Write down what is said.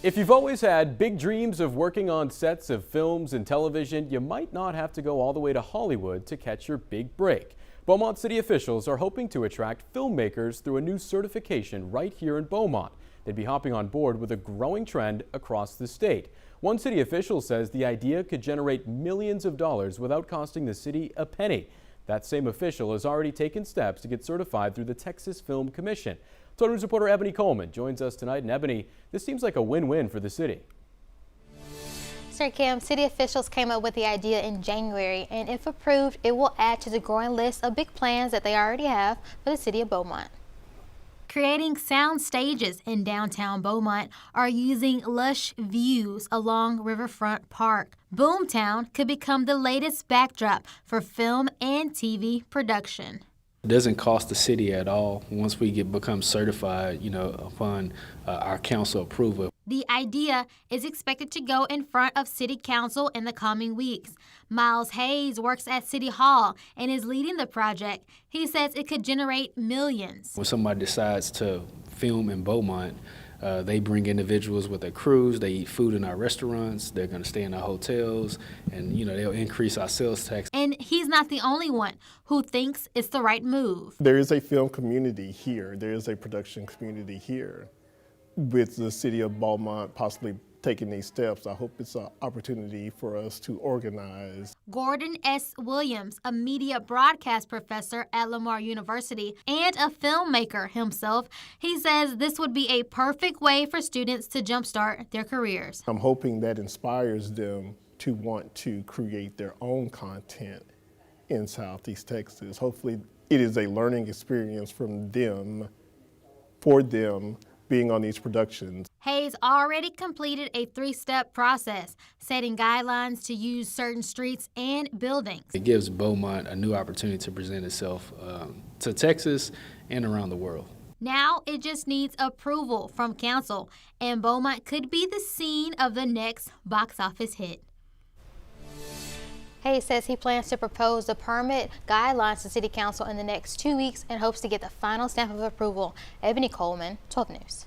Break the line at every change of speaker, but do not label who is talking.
If you've always had big dreams of working on sets of films and television, you might not have to go all the way to Hollywood to catch your big break. Beaumont city officials are hoping to attract filmmakers through a new certification right here in Beaumont. They'd be hopping on board with a growing trend across the state. One city official says the idea could generate millions of dollars without costing the city a penny. That same official has already taken steps to get certified through the Texas Film Commission. Total News reporter Ebony Coleman joins us tonight. And Ebony, this seems like a win-win for the city.
Sir Kim, city officials came up with the idea in January, and if approved, it will add to the growing list of big plans that they already have for the city of Beaumont. Creating sound stages in downtown Beaumont are using lush views along Riverfront Park. Boomtown could become the latest backdrop for film and TV production.
It doesn't cost the city at all once we become certified, upon our council approval.
The idea is expected to go in front of City Council in the coming weeks. Miles Hayes works at City Hall and is leading the project. He says it could generate millions.
When somebody decides to film in Beaumont, they bring individuals with their crews, they eat food in our restaurants, they're going to stay in our hotels, and they'll increase our sales tax.
And he's not the only one who thinks it's the right move.
There is a film community here, there is a production community here. With the city of Beaumont possibly taking these steps, I hope it's an opportunity for us to organize.
Gordon S. Williams, a media broadcast professor at Lamar University and a filmmaker himself, he says this would be a perfect way for students to jumpstart their careers.
I'm hoping that inspires them to want to create their own content in Southeast Texas. Hopefully it is a learning experience from them, for them, being on these productions.
Hayes already completed a 3-step process, setting guidelines to use certain streets and buildings.
It gives Beaumont a new opportunity to present itself to Texas and around the world.
Now it just needs approval from council, and Beaumont could be the scene of the next box office hit. Hayes says he plans to propose the permit guidelines to City Council in the next 2 weeks and hopes to get the final stamp of approval. Ebony Coleman, 12 News.